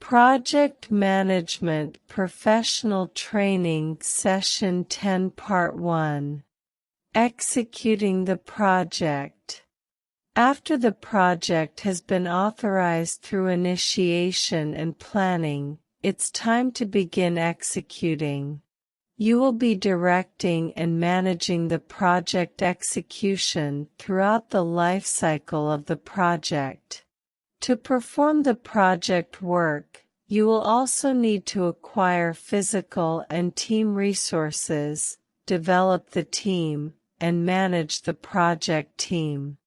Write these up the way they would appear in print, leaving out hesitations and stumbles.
Project Management Professional Training Session 10 Part 1. Executing the project. After the project has been authorized through initiation and planning, it's time to begin executing. You will be directing and managing the project execution throughout the life cycle of the project. To perform the project work, you will also need to acquire physical and team resources, develop the team, and manage the project team.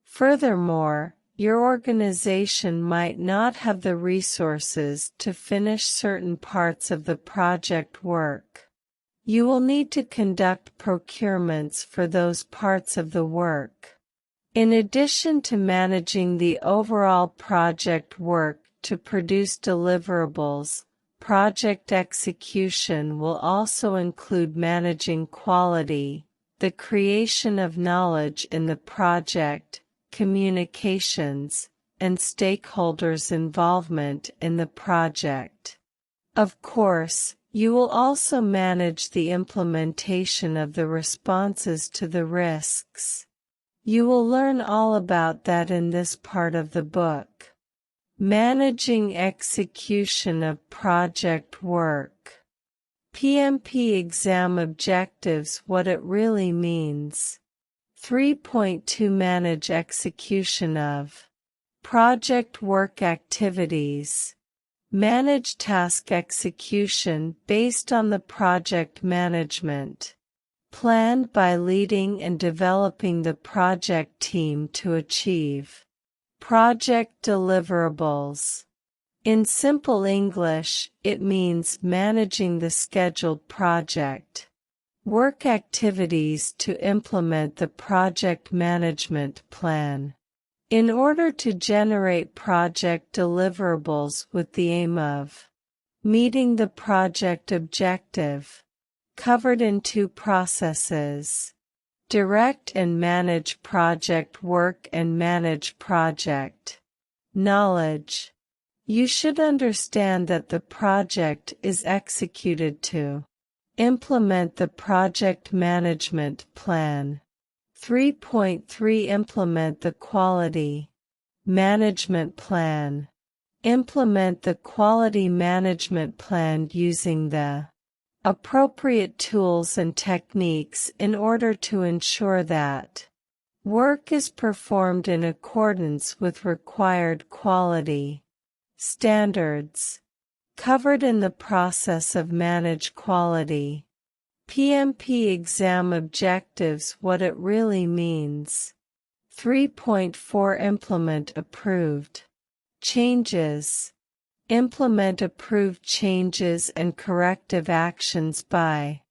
Furthermore, your organization might not have the resources to finish certain parts of the project work. You will need to conduct procurements for those parts of the work. In addition to managing the overall project work to produce deliverables, project execution will also include managing quality, the creation of knowledge in the project, communications, and stakeholders' involvement in the project. Of course, you will also manage the implementation of the responses to the risks. You will learn all about that in this part of the book. Managing execution of project work. PMP exam objectives: what it really means. 3.2 Manage execution of project work activities. Manage task execution based on the project management planned by leading and developing the project team to achieve project deliverables. In simple English, it means managing the scheduled project work activities to implement the project management plan. In order to generate project deliverables with the aim of meeting the project objective, covered in two processes: direct and manage project work and manage project knowledge. You should understand that the project is executed to implement the project management plan. 3.3 Implement the quality management plan. Implement the quality management plan using the appropriate tools and techniques in order to ensure that work is performed in accordance with required quality standards. Covered in the process of manage quality. PMP exam objectives: what it really means. 3.4 Implement approved changes. Implement approved changes and corrective actions by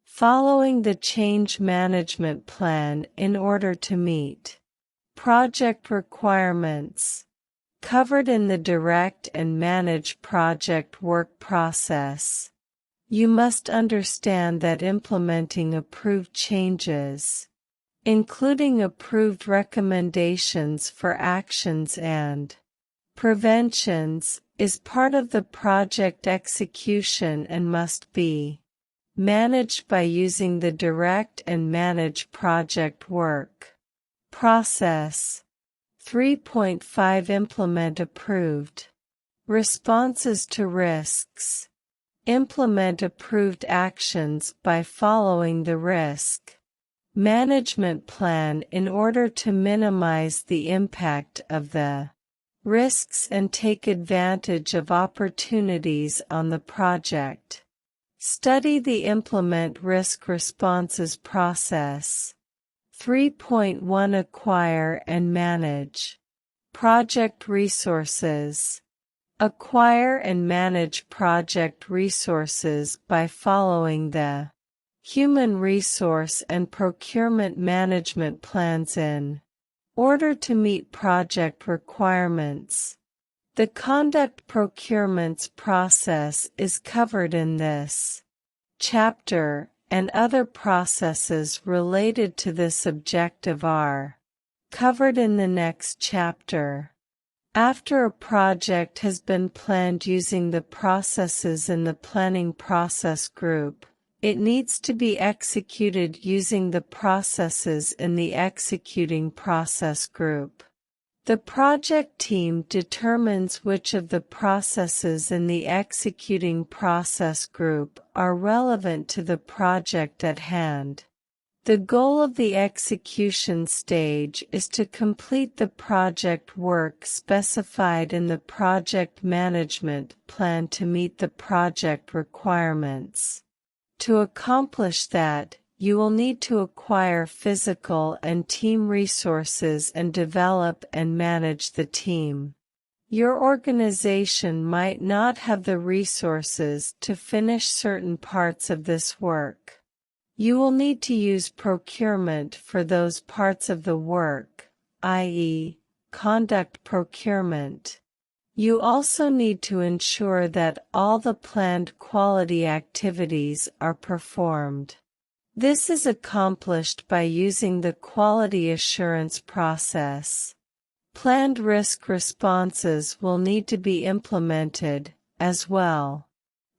following the change management plan in order to meet project requirements. Covered in the direct and manage project work process. You must understand that implementing approved changes, including approved recommendations for actions and preventions, is part of the project execution and must be managed by using the direct and manage project work process. 3.5 Implement approved responses to risks. Implement approved actions by following the risk management plan in order to minimize the impact of the risks and take advantage of opportunities on the project. Study the Implement risk responses process. 3.1 Acquire and manage project resources. Acquire and manage project resources by following the human resource and procurement management plans in order to meet project requirements. The conduct procurements process is covered in this chapter, and other processes related to this objective are covered in the next chapter. After a project has been planned using the processes in the planning process group, it needs to be executed using the processes in the executing process group. The project team determines which of the processes in the executing process group are relevant to the project at hand. The goal of the execution stage is to complete the project work specified in the project management plan to meet the project requirements. To accomplish that, you will need to acquire physical and team resources and develop and manage the team. Your organization might not have the resources to finish certain parts of this work. You will need to use procurement for those parts of the work, i.e., conduct procurement. You also need to ensure that all the planned quality activities are performed. This is accomplished by using the quality assurance process. Planned risk responses will need to be implemented, as well.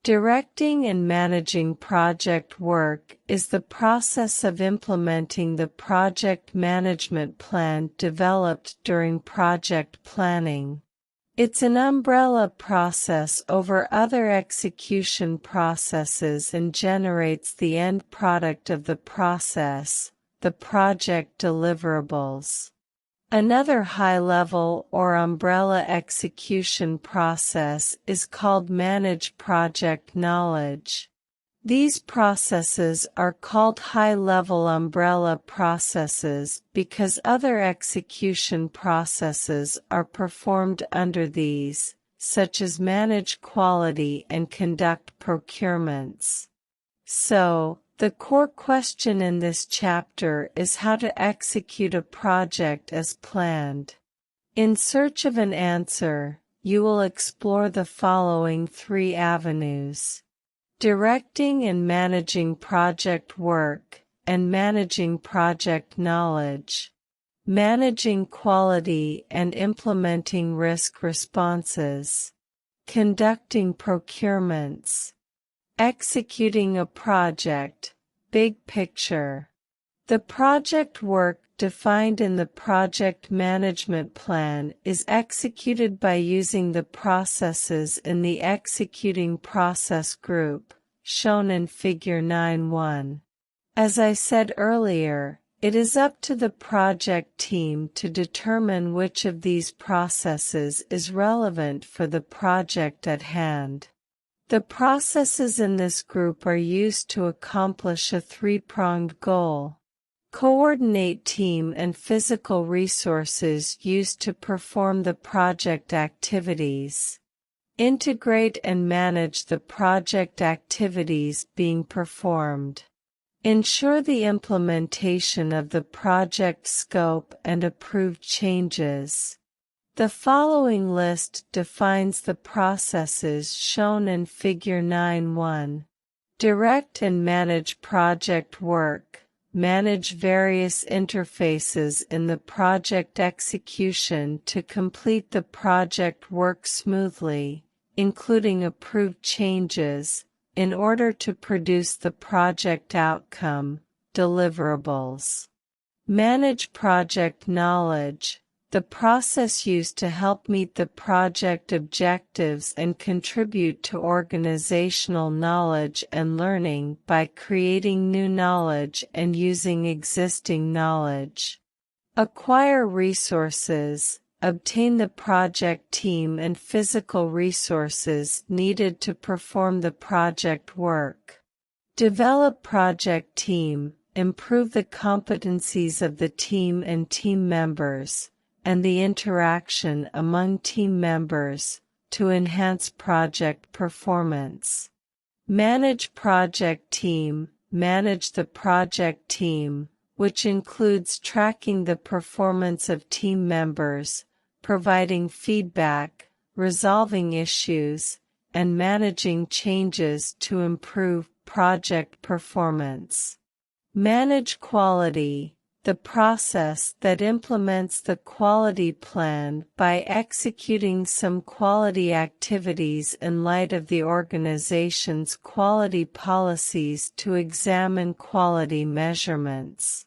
Directing and managing project work is the process of implementing the project management plan developed during project planning. It's an umbrella process over other execution processes and generates the end product of the process, the project deliverables. Another high-level or umbrella execution process is called Manage Project Knowledge. These processes are called high-level umbrella processes because other execution processes are performed under these, such as manage quality and conduct procurements. So, the core question in this chapter is how to execute a project as planned. In search of an answer, you will explore the following 3 avenues: directing and managing project work, and managing project knowledge, managing quality and implementing risk responses, conducting procurements, executing a project, big picture. The project work defined in the project management plan is executed by using the processes in the executing process group, shown in Figure 9.1. As I said earlier, it is up to the project team to determine which of these processes is relevant for the project at hand. The processes in this group are used to accomplish a 3-pronged goal. Coordinate team and physical resources used to perform the project activities. Integrate and manage the project activities being performed. Ensure the implementation of the project scope and approved changes. The following list defines the processes shown in Figure 9.1. Direct and manage project work. Manage various interfaces in the project execution to complete the project work smoothly, including approved changes, in order to produce the project outcome, deliverables. Manage project knowledge. The process used to help meet the project objectives and contribute to organizational knowledge and learning by creating new knowledge and using existing knowledge. Acquire resources. Obtain the project team and physical resources needed to perform the project work. Develop project team. Improve the competencies of the team and team members, and the interaction among team members, to enhance project performance. Manage project team. Manage the project team, which includes tracking the performance of team members, providing feedback, resolving issues, and managing changes to improve project performance. Manage quality. the process that implements the quality plan by executing some quality activities in light of the organization's quality policies to examine quality measurements.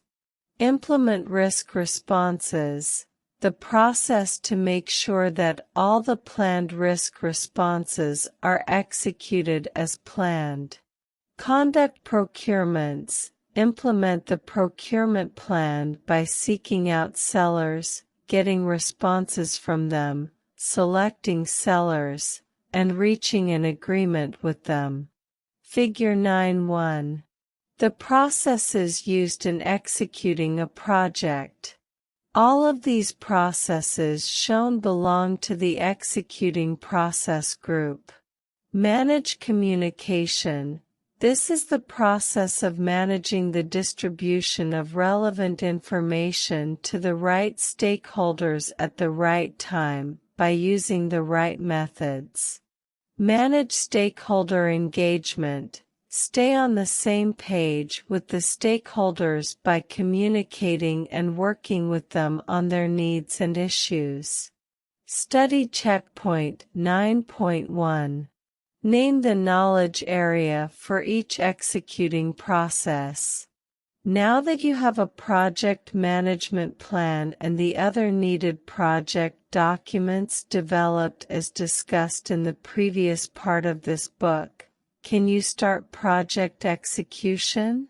Implement risk responses, the process to make sure that all the planned risk responses are executed as planned. Conduct procurements, implement the procurement plan by seeking out sellers, getting responses from them, selecting sellers, and reaching an agreement with them. Figure 9.1. The processes used in executing a project. All of these processes shown belong to the executing process group. Manage communication. This is the process of managing the distribution of relevant information to the right stakeholders at the right time by using the right methods. Manage stakeholder engagement. Stay on the same page with the stakeholders by communicating and working with them on their needs and issues. Study checkpoint 9.1. Name the knowledge area for each executing process. Now that you have a project management plan and the other needed project documents developed as discussed in the previous part of this book, can you start project execution?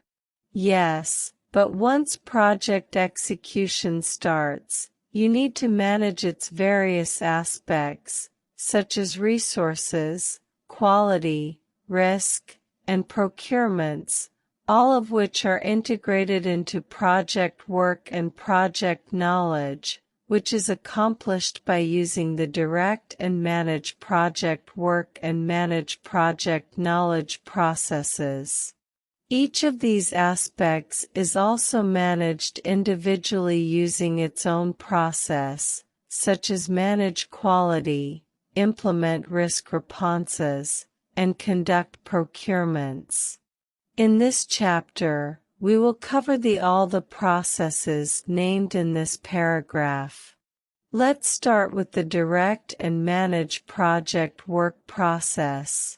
Yes, but once project execution starts, you need to manage its various aspects, such as resources, quality, risk, and procurements, all of which are integrated into project work and project knowledge, which is accomplished by using the direct and manage project work and manage project knowledge processes. Each of these aspects is also managed individually using its own process, such as manage quality, implement risk responses, and conduct procurements. In this chapter, we will cover all the processes named in this paragraph. Let's start with the direct and manage project work process.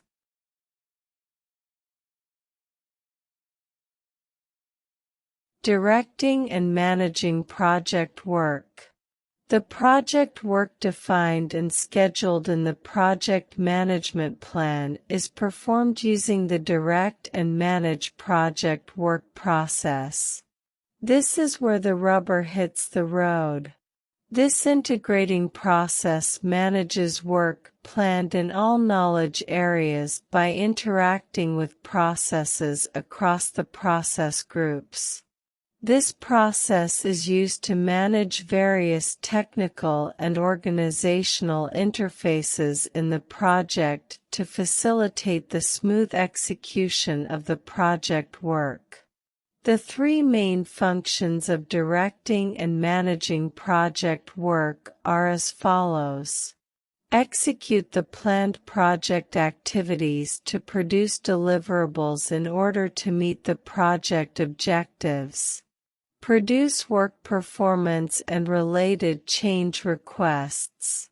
Directing and managing project work. The project work defined and scheduled in the project management plan is performed using the direct and manage project work process. This is where the rubber hits the road. This integrating process manages work planned in all knowledge areas by interacting with processes across the process groups. This process is used to manage various technical and organizational interfaces in the project to facilitate the smooth execution of the project work. The three main functions of directing and managing project work are as follows. Execute the planned project activities to produce deliverables in order to meet the project objectives. Produce work performance and related change requests.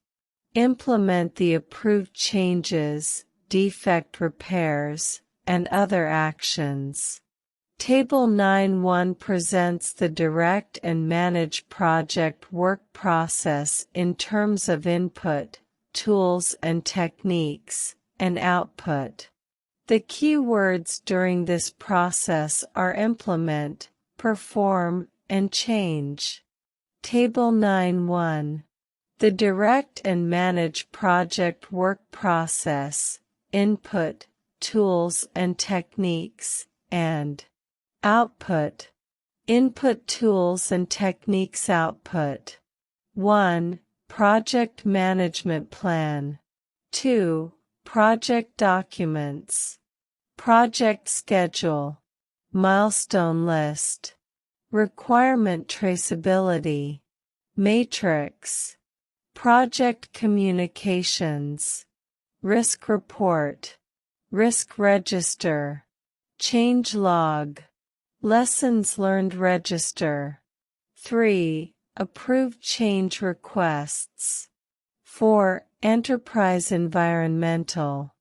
Implement the approved changes, defect repairs, and other actions. Table 9.1 presents the direct and manage project work process in terms of input, tools and techniques, and output. The key words during this process are implement, perform, and change. Table 9.1. The direct and manage project work process, input, tools and techniques, and output. Input tools and techniques output. 1. Project management plan. 2. Project documents. Project schedule. Milestone list. Requirement traceability. Matrix. Project communications. Risk report. Risk register. Change log. Lessons learned register. 3. Approved change requests. 4. Enterprise environmental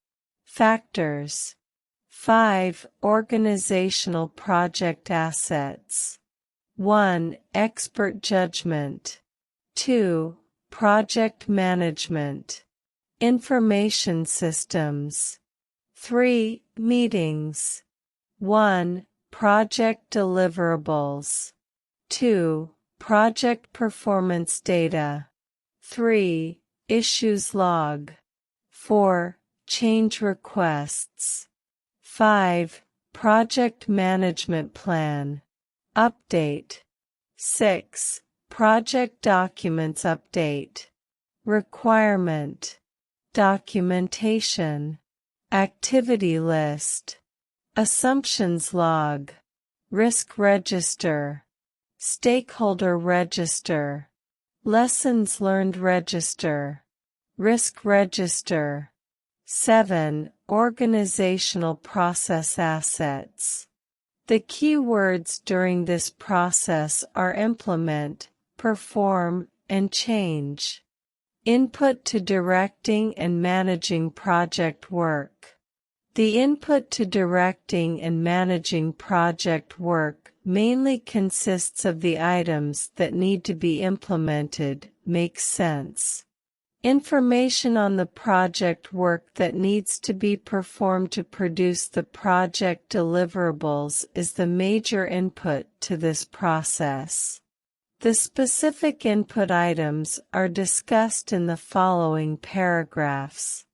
factors. 5. Organizational project assets. 1. Expert judgment. 2. Project management. Information systems. 3. Meetings. 1. Project deliverables. 2. Project performance data. 3. Issues log. 4. Change requests. 5. Project management plan. Update. 6. Project documents update. Requirement. Documentation. Activity list. Assumptions log. Risk register. Stakeholder register. Lessons learned register. Risk register. 7. Organizational process assets. The key words during this process are implement, perform, and change. Input to directing and managing project work. The input to directing and managing project work mainly consists of the items that need to be implemented. Makes sense. Information on the project work that needs to be performed to produce the project deliverables is the major input to this process. The specific input items are discussed in the following paragraphs.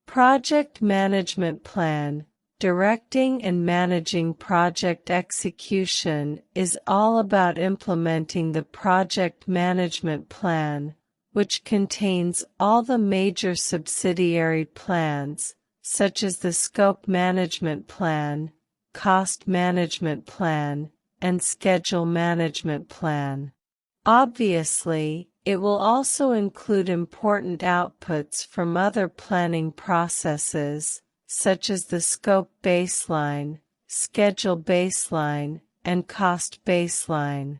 Project management plan. Directing and managing project execution is all about implementing the project management plan, which contains all the major subsidiary plans, such as the scope management plan, cost management plan, and schedule management plan. Obviously, it will also include important outputs from other planning processes, such as the scope baseline, schedule baseline, and cost baseline.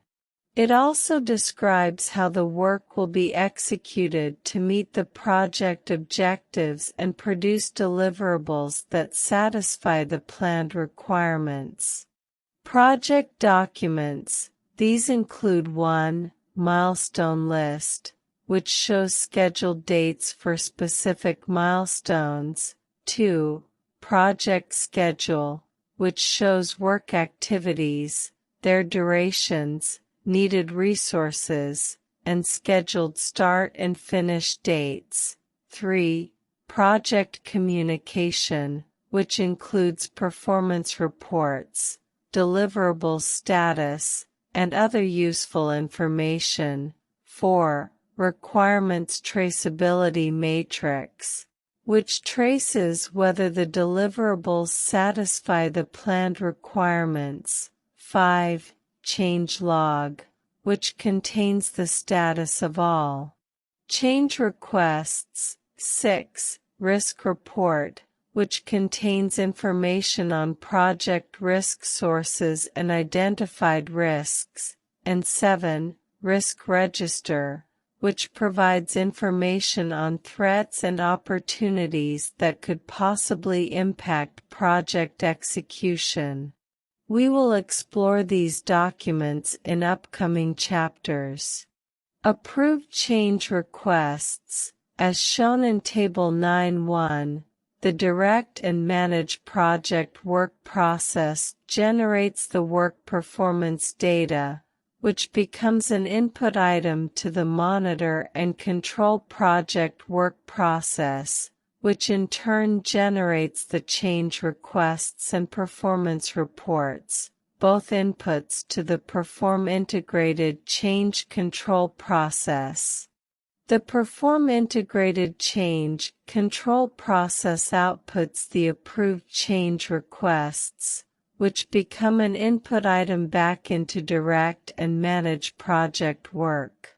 It also describes how the work will be executed to meet the project objectives and produce deliverables that satisfy the planned requirements. Project documents. These include 1. Milestone list, which shows scheduled dates for specific milestones. 2. Project schedule, which shows work activities, their durations, needed resources, and scheduled start and finish dates. 3. Project communication, which includes performance reports, deliverables status, and other useful information. 4. Requirements traceability matrix, which traces whether the deliverables satisfy the planned requirements. 5. Change log, which contains the status of all change requests. 6. Risk report, which contains information on project risk sources and identified risks. And 7. Risk register, which provides information on threats and opportunities that could possibly impact project execution. We will explore these documents in upcoming chapters. Approved change requests. As shown in Table 9.1, the direct and manage project work process generates the work performance data, which becomes an input item to the monitor and control project work process, which in turn generates the change requests and performance reports, both inputs to the Perform integrated change control process. The Perform integrated change control process outputs the approved change requests, which become an input item back into direct and manage project work.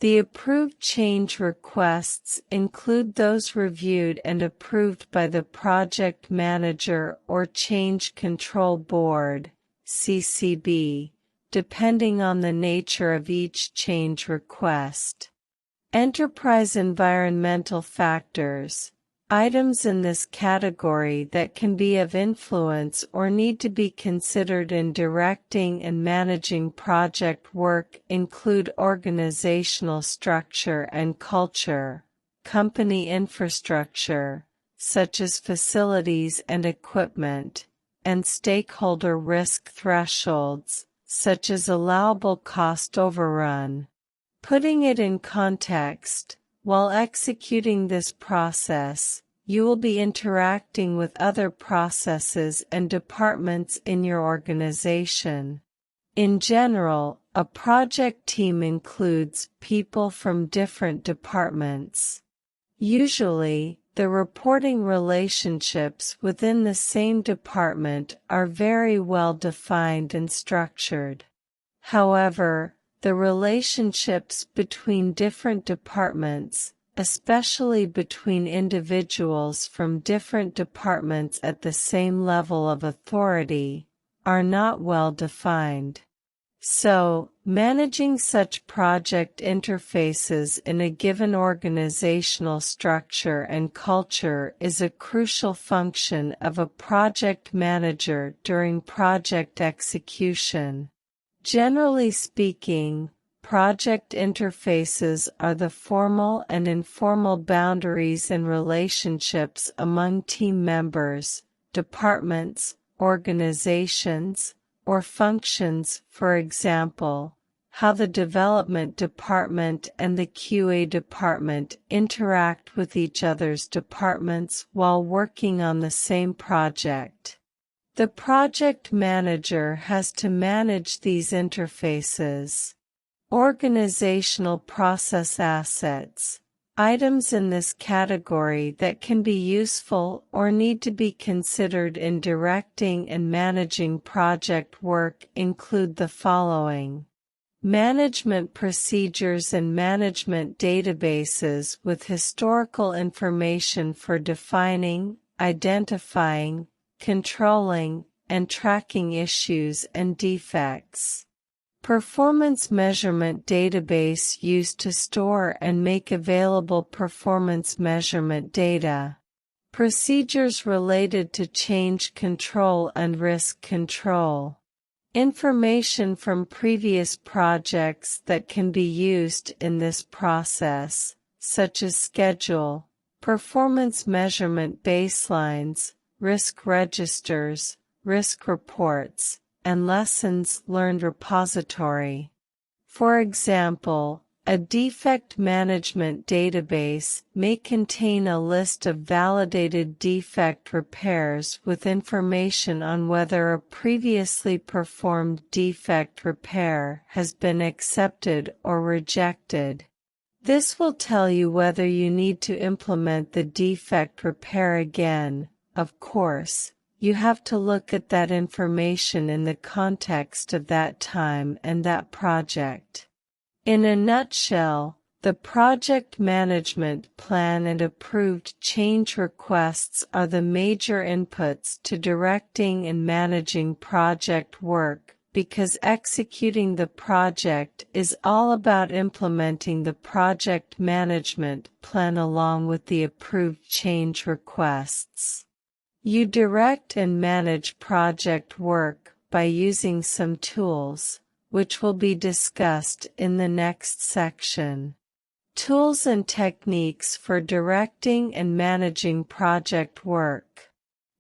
The approved change requests include those reviewed and approved by the project manager or change control board (CCB), depending on the nature of each change request. Enterprise environmental factors. Items in this category that can be of influence or need to be considered in directing and managing project work include organizational structure and culture, company infrastructure, such as facilities and equipment, and stakeholder risk thresholds, such as allowable cost overrun. Putting it in context, while executing this process, you will be interacting with other processes and departments in your organization. In general, a project team includes people from different departments. Usually, the reporting relationships within the same department are very well defined and structured. However, the relationships between different departments, especially between individuals from different departments at the same level of authority, are not well defined. So, managing such project interfaces in a given organizational structure and culture is a crucial function of a project manager during project execution. Generally speaking, project interfaces are the formal and informal boundaries and relationships among team members, departments, organizations, or functions. For example, how the development department and the QA department interact with each other's departments while working on the same project. The project manager has to manage these interfaces. Organizational process assets. Items in this category that can be useful or need to be considered in directing and managing project work include the following: management procedures and management databases with historical information for defining, identifying, controlling, and tracking issues and defects. Performance measurement database used to store and make available performance measurement data. Procedures related to change control and risk control. Information from previous projects that can be used in this process, such as schedule, performance measurement baselines, risk registers, risk reports, and lessons learned repository. For example, a defect management database may contain a list of validated defect repairs with information on whether a previously performed defect repair has been accepted or rejected. This will tell you whether you need to implement the defect repair again. Of course, you have to look at that information in the context of that time and that project. In a nutshell, the project management plan and approved change requests are the major inputs to directing and managing project work, because executing the project is all about implementing the project management plan along with the approved change requests. You direct and manage project work by using some tools, which will be discussed in the next section. Tools and techniques for directing and managing project work.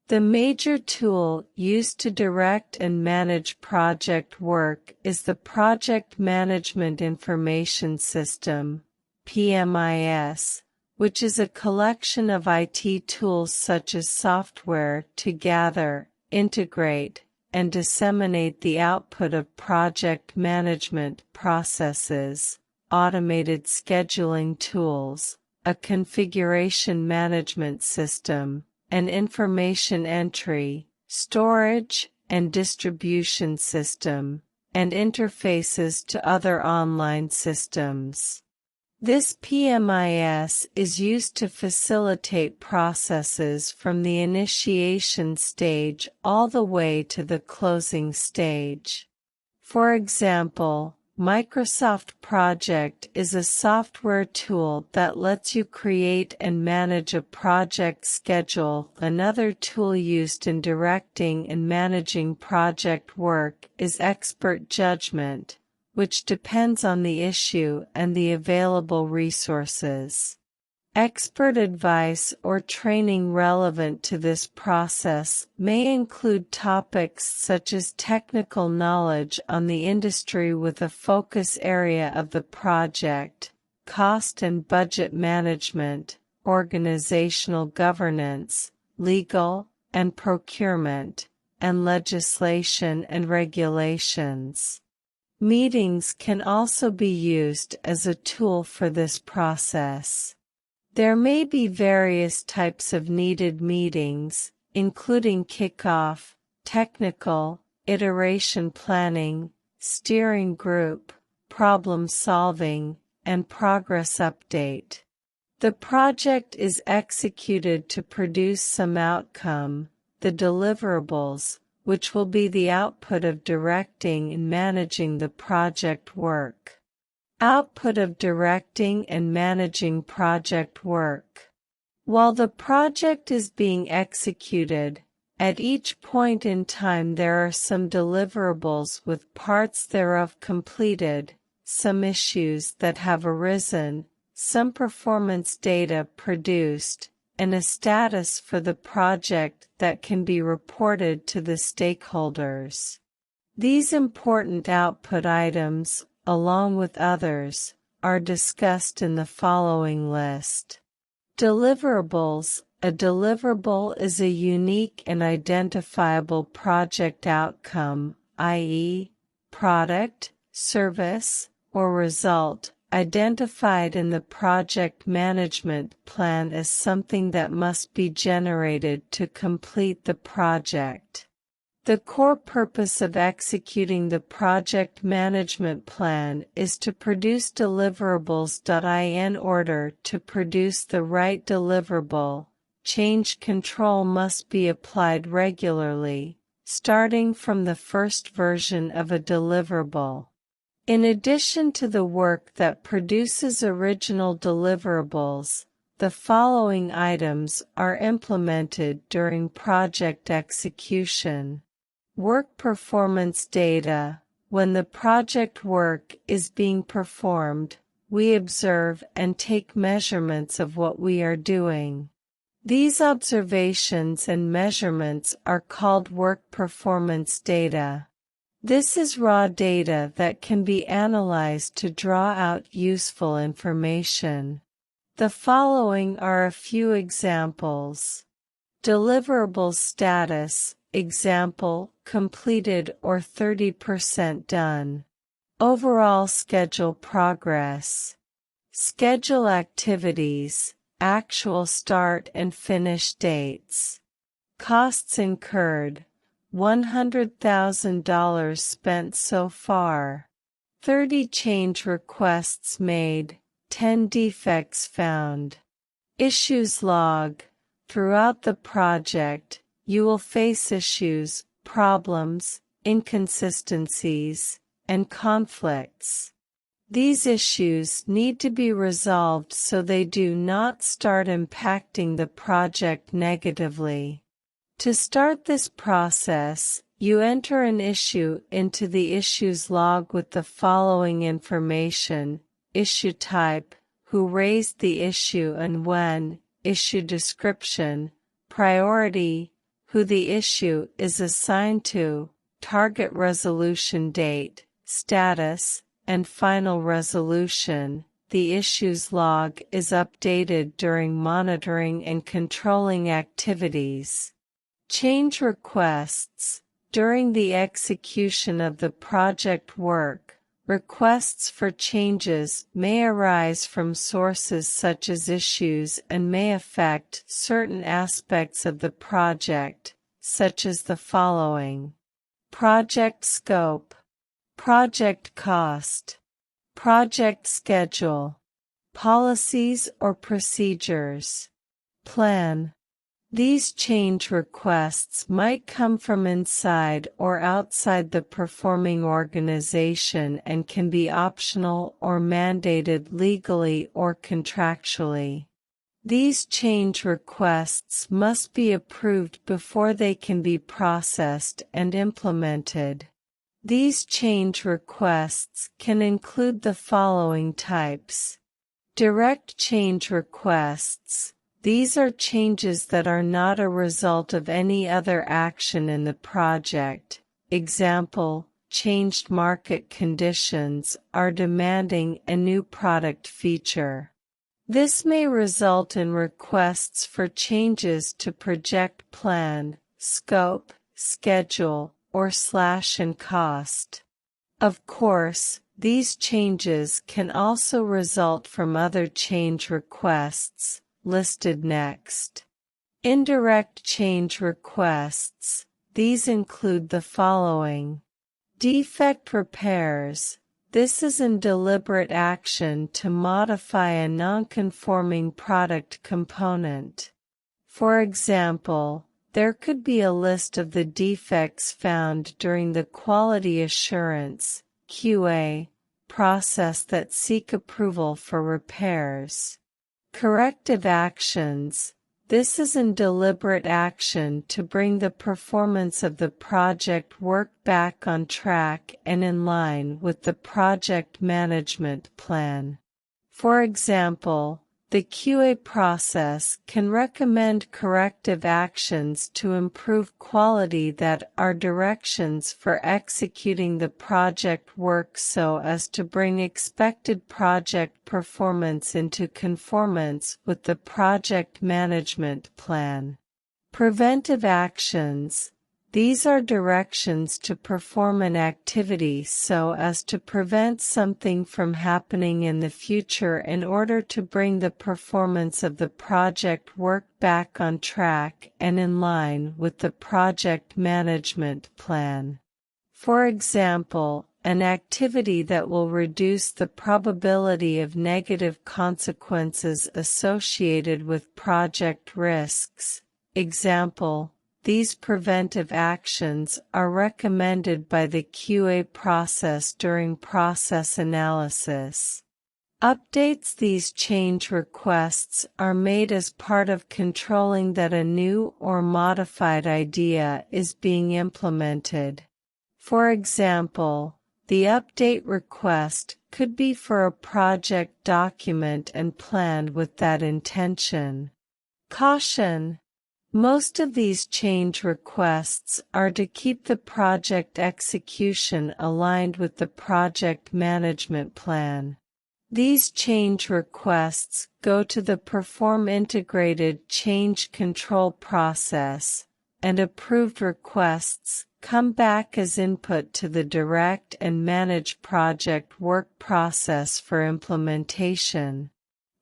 The major tool used to direct and manage project work is the Project Management Information System, PMIS, which is a collection of IT tools such as software to gather, integrate, and disseminate the output of project management processes, automated scheduling tools, a configuration management system, and information entry, storage, and distribution system, and interfaces to other online systems. This PMIS is used to facilitate processes from the initiation stage all the way to the closing stage. For example, Microsoft Project is a software tool that lets you create and manage a project schedule. Another tool used in directing and managing project work is expert judgment, which depends on the issue and the available resources. Expert advice or training relevant to this process may include topics such as technical knowledge on the industry with a focus area of the project, cost and budget management, organizational governance, legal and procurement, and legislation and regulations. Meetings can also be used as a tool for this process. There may be various types of needed meetings, including kickoff, technical, iteration planning, steering group, problem solving, and progress update. The project is executed to produce some outcome, the deliverables, which will be the output of directing and managing the project work. Output of directing and managing project work. While the project is being executed, at each point in time there are some deliverables with parts thereof completed, some issues that have arisen, some performance data produced, and a status for the project that can be reported to the stakeholders. These important output items, along with others, are discussed in the following list. Deliverables. A deliverable is a unique and identifiable project outcome, i.e., product, service, or result, identified in the project management plan as something that must be generated to complete the project. The core purpose of executing the project management plan is to produce deliverables. In order to produce the right deliverable, change control must be applied regularly, starting from the first version of a deliverable. In addition to the work that produces original deliverables, the following items are implemented during project execution. Work performance data. When the project work is being performed, we observe and take measurements of what we are doing. These observations and measurements are called work performance data. This is raw data that can be analyzed to draw out useful information. The following are a few examples. Deliverable status. Example, completed or 30% done. Overall schedule progress. Schedule activities, actual start and finish dates. Costs incurred, $100,000 spent so far. 30 change requests made, 10 defects found. Issues log. Throughout the project, you will face issues, problems, inconsistencies, and conflicts. These issues need to be resolved so they do not start impacting the project negatively. To start this process, you enter an issue into the issues log with the following information: issue type, who raised the issue and when, issue description, priority, who the issue is assigned to, target resolution date, status, and final resolution. The issues log is updated during monitoring and controlling activities. Change requests. During the execution of the project work, requests for changes may arise from sources such as issues and may affect certain aspects of the project, such as the following: project scope, project cost, project schedule, policies or procedures, plan, These change requests might come from inside or outside the performing organization and can be optional or mandated legally or contractually. These change requests must be approved before they can be processed and implemented. These change requests can include the following types. Direct change requests. These are changes that are not a result of any other action in the project. Example, changed market conditions are demanding a new product feature. This may result in requests for changes to project plan, scope, schedule, or slash in cost. Of course, these changes can also result from other change requests, listed next. Indirect change requests. These include the following. Defect repairs. This is in deliberate action to modify a non-conforming product component. For example, there could be a list of the defects found during the quality assurance (QA) process that seek approval for repairs. Corrective actions. This is in deliberate action to bring the performance of the project work back on track and in line with the project management plan. For example, the QA process can recommend corrective actions to improve quality that are directions for executing the project work so as to bring expected project performance into conformance with the project management plan. Preventive actions. These are directions to perform an activity so as to prevent something from happening in the future in order to bring the performance of the project work back on track and in line with the project management plan. For example, an activity that will reduce the probability of negative consequences associated with project risks. Example, these preventive actions are recommended by the QA process during process analysis. Updates. These change requests are made as part of controlling that a new or modified idea is being implemented. For example, the update request could be for a project document and planned with that intention. Caution. Most of these change requests are to keep the project execution aligned with the project management plan. These change requests go to the Perform Integrated Change Control process, and approved requests come back as input to the Direct and Manage project work process for implementation.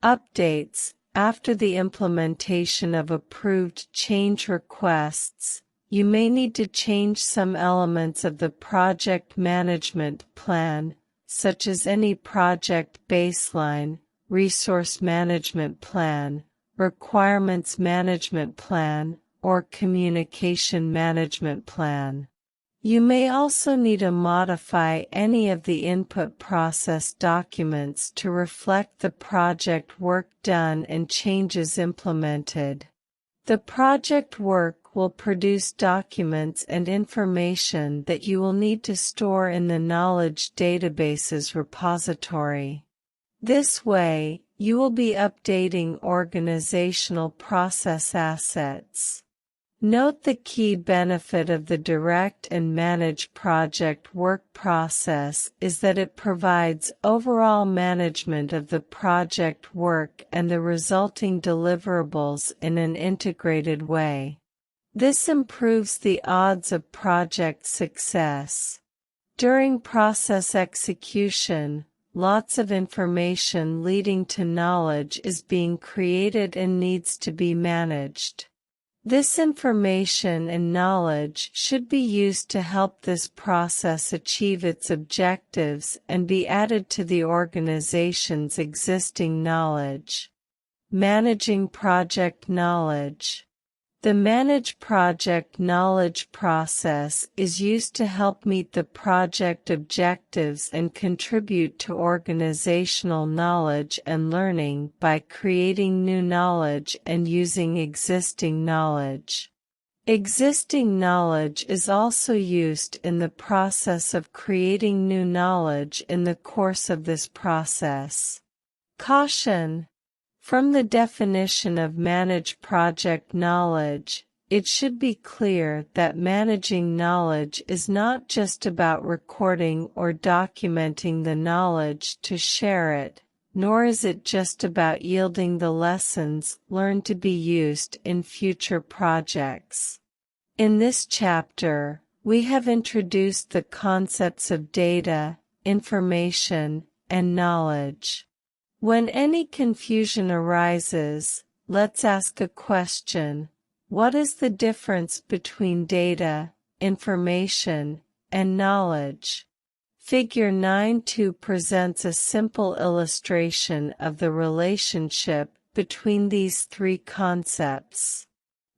Updates. After the implementation of approved change requests, you may need to change some elements of the project management plan, such as any project baseline, resource management plan, requirements management plan, or communication management plan. You may also need to modify any of the input process documents to reflect the project work done and changes implemented. The project work will produce documents and information that you will need to store in the knowledge databases repository. This way, you will be updating organizational process assets. Note the key benefit of the Direct and Manage project work process is that it provides overall management of the project work and the resulting deliverables in an integrated way. This improves the odds of project success. During process execution, lots of information leading to knowledge is being created and needs to be managed. This information and knowledge should be used to help this process achieve its objectives and be added to the organization's existing knowledge. Managing project knowledge. The Manage Project Knowledge process is used to help meet the project objectives and contribute to organizational knowledge and learning by creating new knowledge and using existing knowledge. Existing knowledge is also used in the process of creating new knowledge in the course of this process. Caution: from the definition of Manage Project Knowledge, it should be clear that managing knowledge is not just about recording or documenting the knowledge to share it, nor is it just about yielding the lessons learned to be used in future projects. In this chapter, we have introduced the concepts of data, information, and knowledge. When any confusion arises, let's ask a question: what is the difference between data, information, and knowledge? Figure 9.2 presents a simple illustration of the relationship between these three concepts.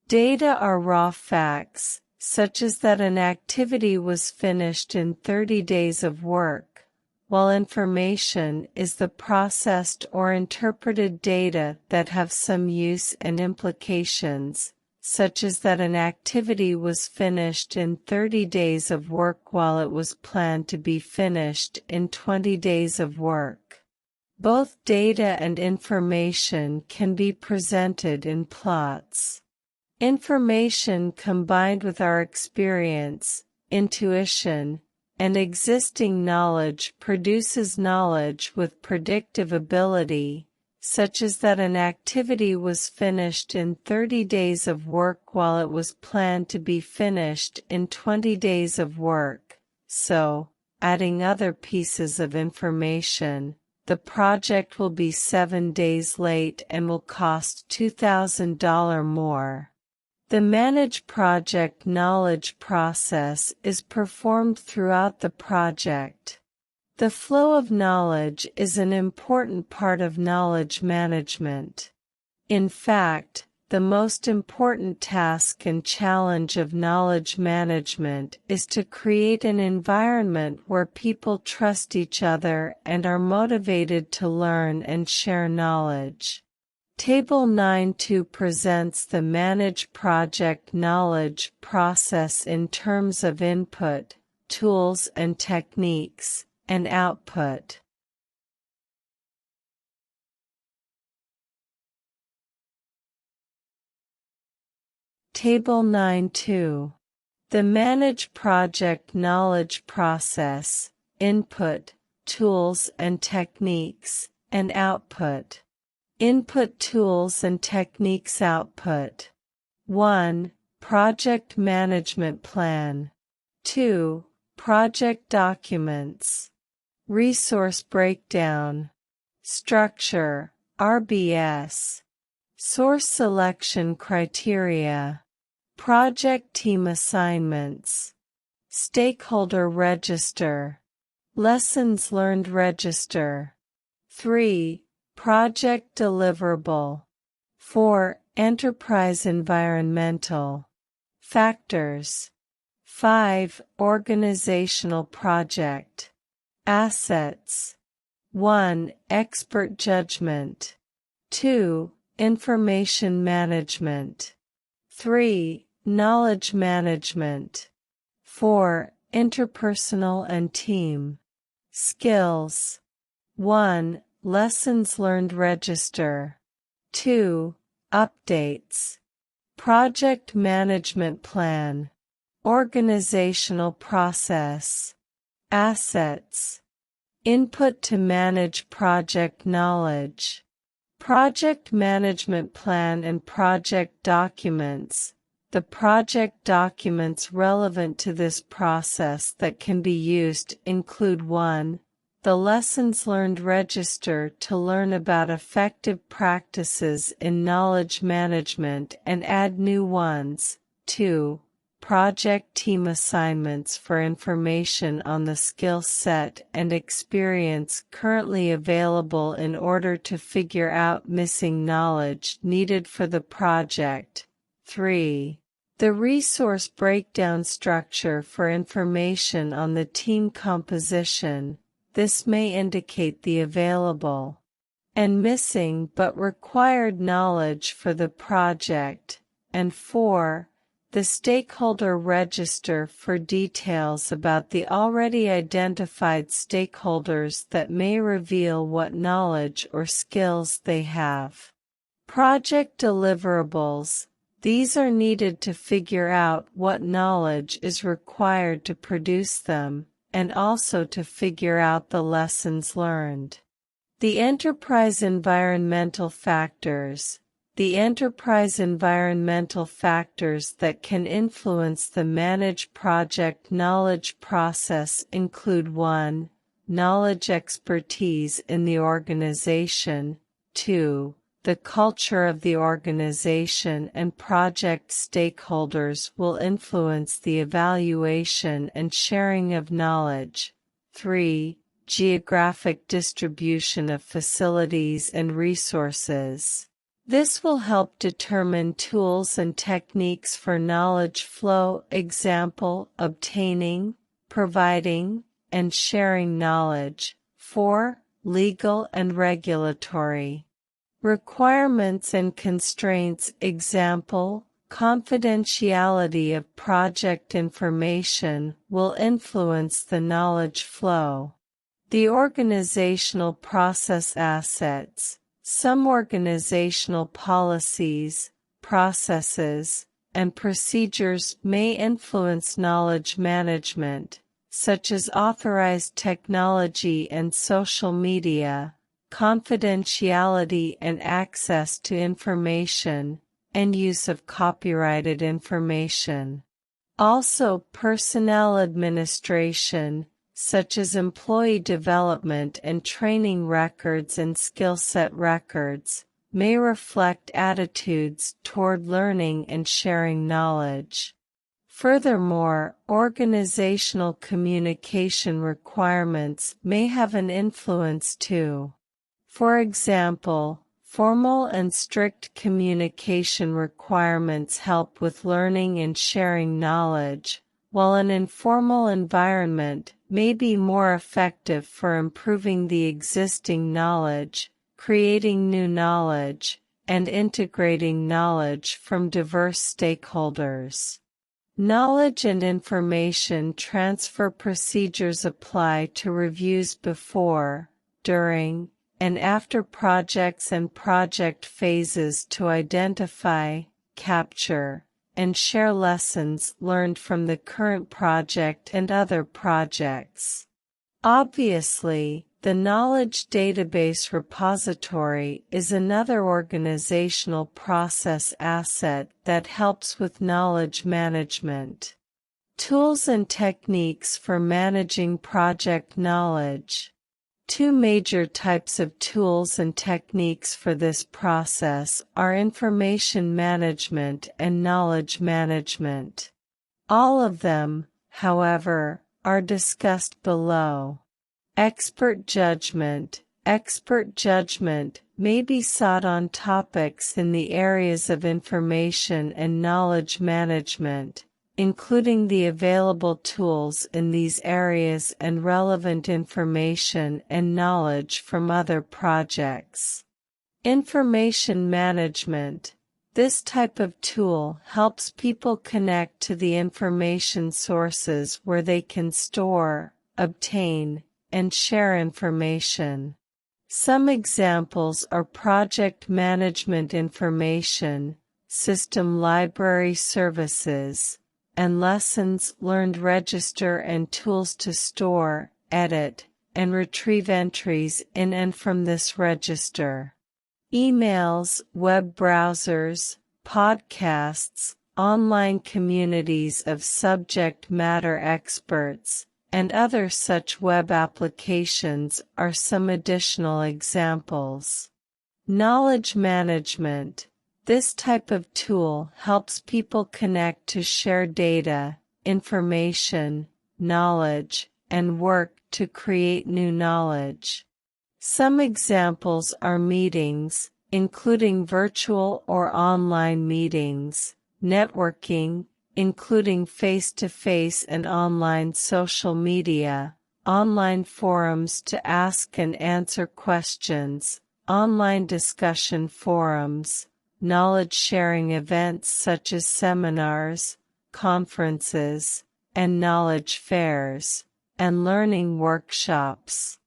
Data are raw facts, such as that an activity was finished in 30 days of work, while information is the processed or interpreted data that have some use and implications, such as that an activity was finished in 30 days of work while it was planned to be finished in 20 days of work. Both data and information can be presented in plots. Information combined with our experience, intuition, and existing knowledge produces knowledge with predictive ability, such as that an activity was finished in 30 days of work while it was planned to be finished in 20 days of work. So, adding other pieces of information, the project will be 7 days late and will cost $2,000 more. The Manage Project Knowledge process is performed throughout the project. The flow of knowledge is an important part of knowledge management. In fact, the most important task and challenge of knowledge management is to create an environment where people trust each other and are motivated to learn and share knowledge. Table 9.2 presents the Manage Project Knowledge process in terms of input, tools and techniques, and output. Table 9.2. The Manage Project Knowledge process, input, tools and techniques, and output. Input, tools and techniques. Output. 1. Project Management Plan. 2. Project Documents. Resource Breakdown. Structure, RBS. Source Selection Criteria. Project Team Assignments. Stakeholder Register. Lessons Learned Register. 3. Project Deliverable. 4. Enterprise Environmental Factors. 5. Organizational Project Assets. 1. Expert Judgment. 2. Information Management. 3. Knowledge Management. 4. Interpersonal and Team Skills. 1. Lessons Learned Register. 2. Updates. Project Management Plan. Organizational Process. Assets. Input to manage project knowledge. Project Management Plan and Project Documents. The project documents relevant to this process that can be used include 1. The Lessons Learned Register to learn about effective practices in knowledge management and add new ones. 2. Project Team Assignments for information on the skill set and experience currently available in order to figure out missing knowledge needed for the project. 3. The resource breakdown structure for information on the team composition. This may indicate the available and missing but required knowledge for the project. And 4. The stakeholder register for details about the already identified stakeholders that may reveal what knowledge or skills they have. Project deliverables. These are needed to figure out what knowledge is required to produce them, and also to figure out the lessons learned. The enterprise environmental factors. The enterprise environmental factors that can influence the managed project knowledge process include 1. Knowledge expertise in the organization. 2. The culture of the organization and project stakeholders will influence the evaluation and sharing of knowledge. 3. Geographic distribution of facilities and resources. This will help determine tools and techniques for knowledge flow. Example: obtaining, providing, and sharing knowledge. 4. Legal and regulatory requirements and constraints. Example: confidentiality of project information will influence the knowledge flow. The organizational process assets. Some organizational policies, processes, and procedures may influence knowledge management, such as authorized technology and social media, confidentiality and access to information, and use of copyrighted information. Also, personnel administration, such as employee development and training records and skill set records, may reflect attitudes toward learning and sharing knowledge. Furthermore, organizational communication requirements may have an influence too. For example, formal and strict communication requirements help with learning and sharing knowledge, while an informal environment may be more effective for improving the existing knowledge, creating new knowledge, and integrating knowledge from diverse stakeholders. Knowledge and information transfer procedures apply to reviews before, during, and after projects and project phases to identify, capture, and share lessons learned from the current project and other projects. Obviously, the knowledge database repository is another organizational process asset that helps with knowledge management. Tools and techniques for managing project knowledge. Two major types of tools and techniques for this process are information management and knowledge management. All of them, however, are discussed below. Expert judgment. Expert judgment may be sought on topics in the areas of information and knowledge management, including the available tools in these areas and relevant information and knowledge from other projects. Information management. This type of tool helps people connect to the information sources where they can store, obtain, and share information. Some examples are project management information, system library services, and lessons learned register and tools to store, edit, and retrieve entries in and from this register. Emails, web browsers, podcasts, online communities of subject matter experts, and other such web applications are some additional examples. Knowledge management. This type of tool helps people connect to share data, information, knowledge, and work to create new knowledge. Some examples are meetings, including virtual or online meetings, networking, including face-to-face and online social media, online forums to ask and answer questions, online discussion forums, knowledge-sharing events such as seminars, conferences, and knowledge fairs, and learning workshops.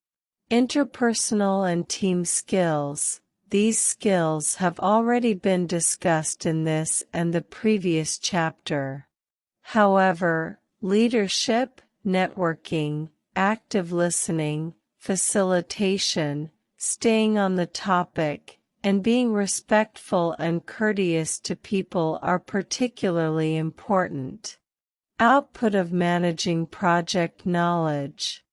Interpersonal and team skills. These skills have already been discussed in this and the previous chapter. However, leadership, networking, active listening, facilitation, staying on the topic, and being respectful and courteous to people are particularly important. Output of managing project knowledge.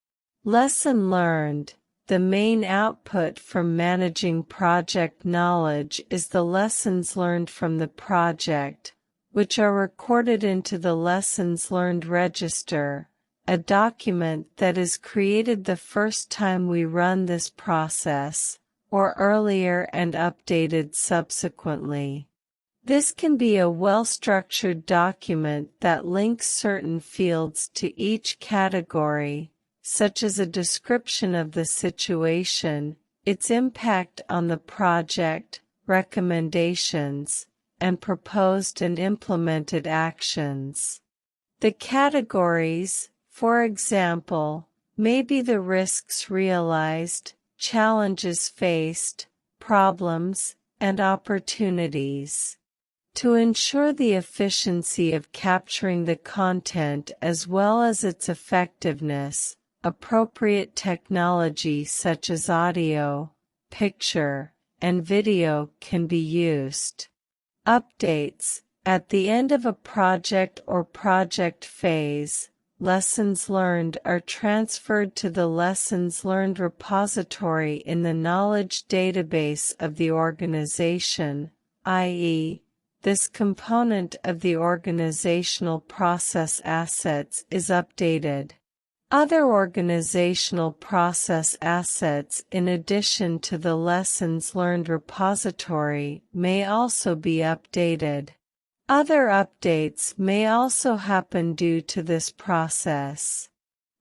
Lesson learned. The main output from managing project knowledge is the lessons learned from the project, which are recorded into the Lessons Learned Register, a document that is created the first time we run this process, or earlier and updated subsequently. This can be a well-structured document that links certain fields to each category, such as a description of the situation, its impact on the project, recommendations, and proposed and implemented actions. The categories, for example, may be the risks realized, challenges faced, problems, and opportunities. To ensure the efficiency of capturing the content as well as its effectiveness, appropriate technology such as audio, picture, and video can be used. Updates. At the end of a project or project phase, lessons learned are transferred to the Lessons Learned repository in the knowledge database of the organization, i.e., this component of the organizational process assets is updated. Other organizational process assets in addition to the Lessons Learned repository may also be updated. Other updates may also happen due to this process.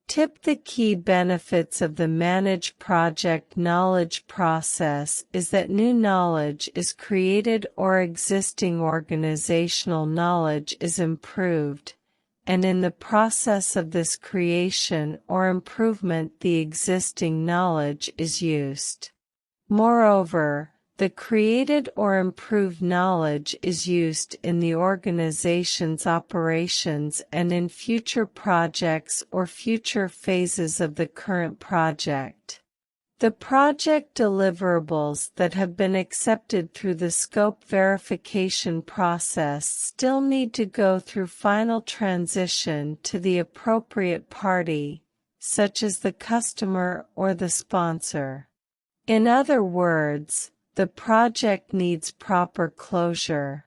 Tip: the key benefits of the Manage Project Knowledge process is that new knowledge is created or existing organizational knowledge is improved, and in the process of this creation or improvement the existing knowledge is used. Moreover, the created or improved knowledge is used in the organization's operations and in future projects or future phases of the current project. The project deliverables that have been accepted through the scope verification process still need to go through final transition to the appropriate party, such as the customer or the sponsor. In other words, the project needs proper closure.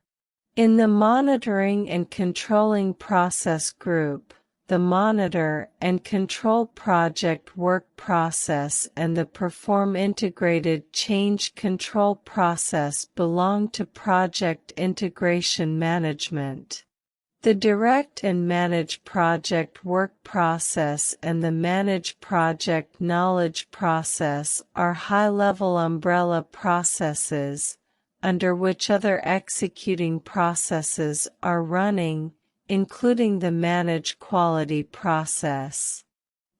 In the Monitoring and Controlling Process Group, the Monitor and Control Project Work Process and the Perform Integrated Change Control Process belong to Project Integration Management. The Direct and Manage Project Work Process and the Manage Project Knowledge Process are high-level umbrella processes, under which other executing processes are running, including the Manage Quality process.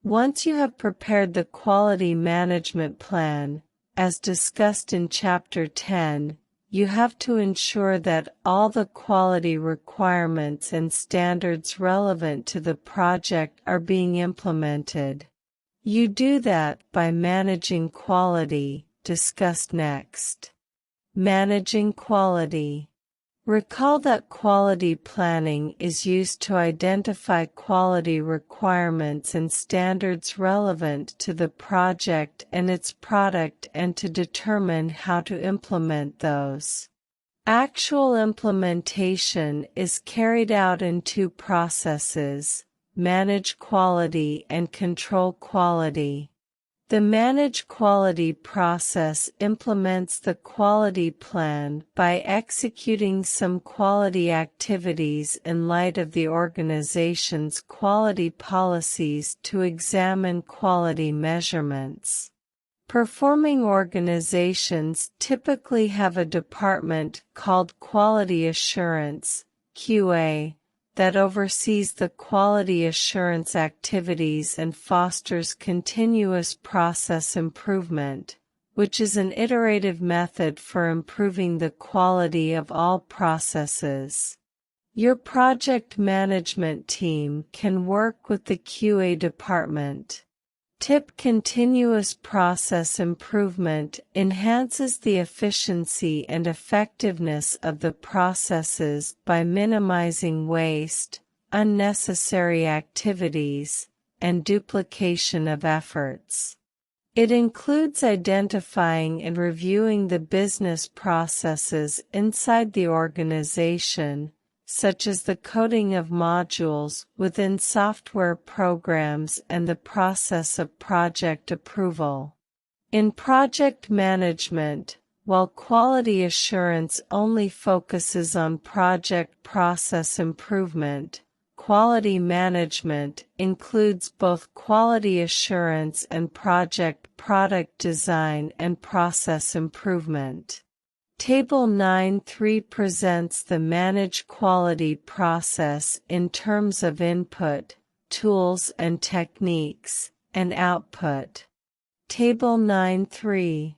Once you have prepared the quality management plan, as discussed in Chapter 10, you have to ensure that all the quality requirements and standards relevant to the project are being implemented. You do that by managing quality, discussed next. Managing quality. Recall that quality planning is used to identify quality requirements and standards relevant to the project and its product and to determine how to implement those. Actual implementation is carried out in two processes: manage quality and control quality. The manage quality process implements the quality plan by executing some quality activities in light of the organization's quality policies to examine quality measurements. Performing organizations typically have a department called Quality Assurance (QA) that oversees the quality assurance activities and fosters continuous process improvement, which is an iterative method for improving the quality of all processes. Your project management team can work with the QA department. Tip: continuous process improvement enhances the efficiency and effectiveness of the processes by minimizing waste, unnecessary activities, and duplication of efforts. It includes identifying and reviewing the business processes inside the organization, such as the coding of modules within software programs and the process of project approval. In project management, while quality assurance only focuses on project process improvement, quality management includes both quality assurance and product design and process improvement. Table 9.3 presents the manage quality process in terms of input, tools and techniques, and output. Table 9.3.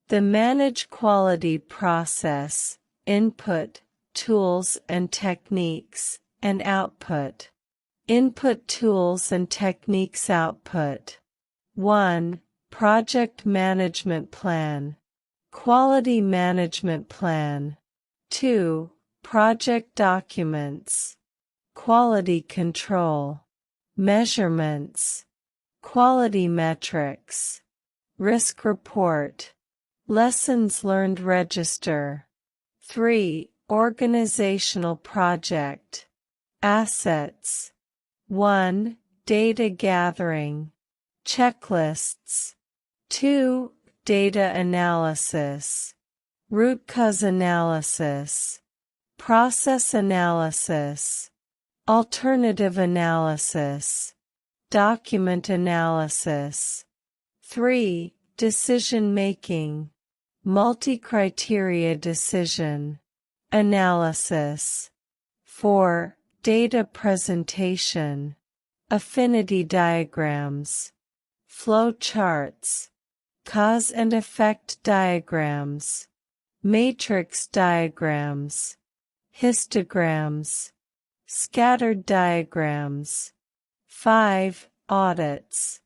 The manage quality process, input, tools and techniques, and output. Input, tools and techniques. Output. 1. Project management plan. Quality management plan. 2. Project documents. Quality control. Measurements. Quality metrics. Risk report. Lessons learned register. 3. Organizational project. Assets. 1. Data gathering. Checklists. 2. Data analysis. Root cause analysis. Process analysis. Alternative analysis. Document analysis. 3. Decision making. Multi-criteria decision. Analysis. 4. Data presentation. Affinity diagrams. Flow charts. Cause and effect diagrams. Matrix diagrams. Histograms. Scattered diagrams. 5. Audits.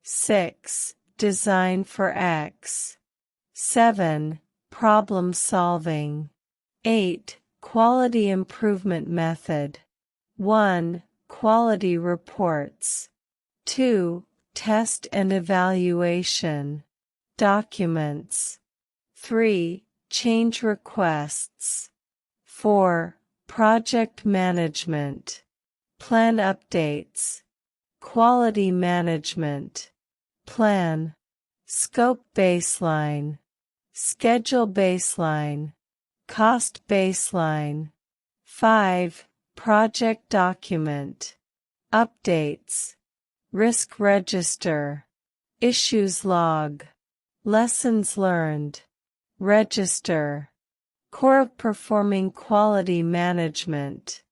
6. Design for X. 7. Problem solving. 8. Quality improvement method. 1. Quality reports. 2. Test and evaluation. Documents. 3. Change requests. 4. Project management. Plan updates. Quality management. Plan. Scope baseline. Schedule baseline. Cost baseline. 5. Project document. Updates. Risk register. Issues log. Lessons learned. Register. Core of performing quality management.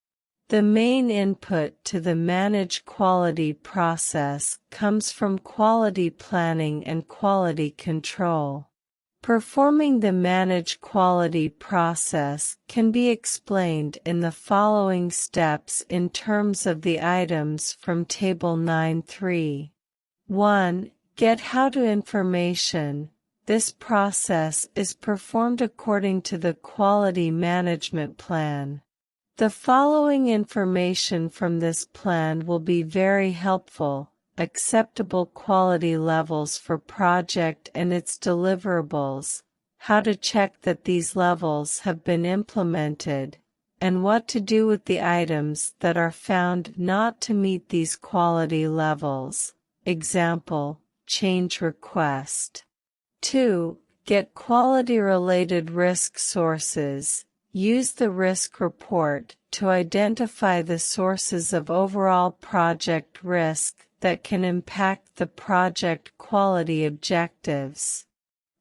The main input to the manage quality process comes from quality planning and quality control. Performing the manage quality process can be explained in the following steps in terms of the items from Table 9.3. 1. Get how-to information. This process is performed according to the quality management plan. The following information from this plan will be very helpful. Acceptable quality levels for project and its deliverables, how to check that these levels have been implemented, and what to do with the items that are found not to meet these quality levels. Example: change request. 2. Get quality-related risk sources. Use the risk report to identify the sources of overall project risk that can impact the project quality objectives.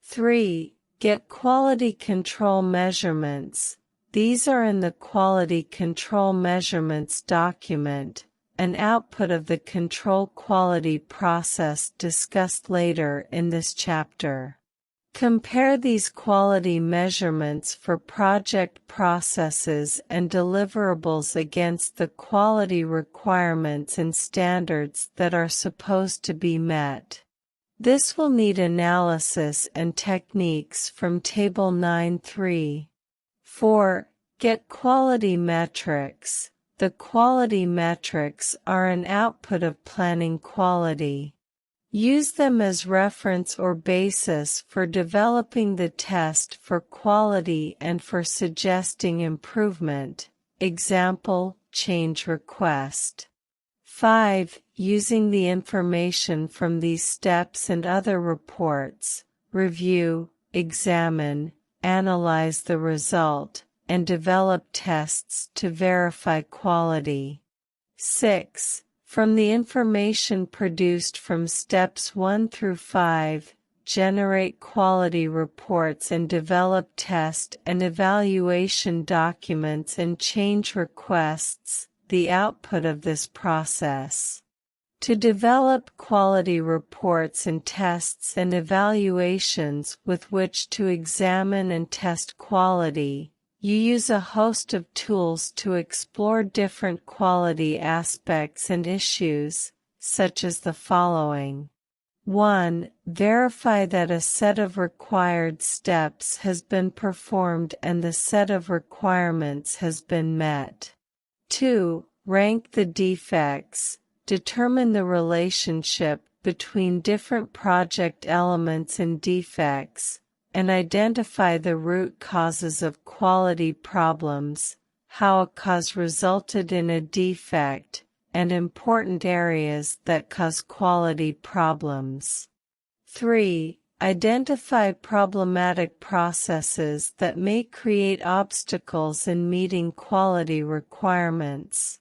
3. Get quality control measurements. These are in the Quality Control Measurements document, an output of the control quality process discussed later in this chapter. Compare these quality measurements for project processes and deliverables against the quality requirements and standards that are supposed to be met. This will need analysis and techniques from Table 9.3. 4. Get quality metrics. The quality metrics are an output of planning quality. Use them as reference or basis for developing the test for quality and for suggesting improvement. Example, change request. 5. Using the information from these steps and other reports, review, examine, analyze the result, and develop tests to verify quality. 6. From the information produced from steps 1 through 5, generate quality reports and develop test and evaluation documents and change requests, the output of this process. To develop quality reports and tests and evaluations with which to examine and test quality, you use a host of tools to explore different quality aspects and issues, such as the following. 1. Verify that a set of required steps has been performed and the set of requirements has been met. 2. Rank the defects. Determine the relationship between different project elements and defects, and identify the root causes of quality problems, how a cause resulted in a defect, and important areas that cause quality problems. 3. Identify problematic processes that may create obstacles in meeting quality requirements.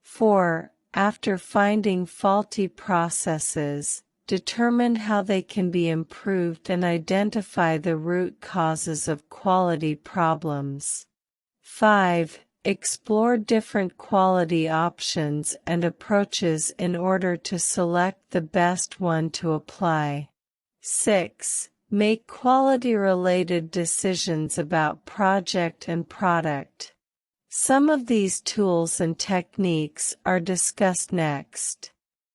4. After finding faulty processes, determine how they can be improved and identify the root causes of quality problems. 5. Explore different quality options and approaches in order to select the best one to apply. 6. Make quality-related decisions about project and product. Some of these tools and techniques are discussed next.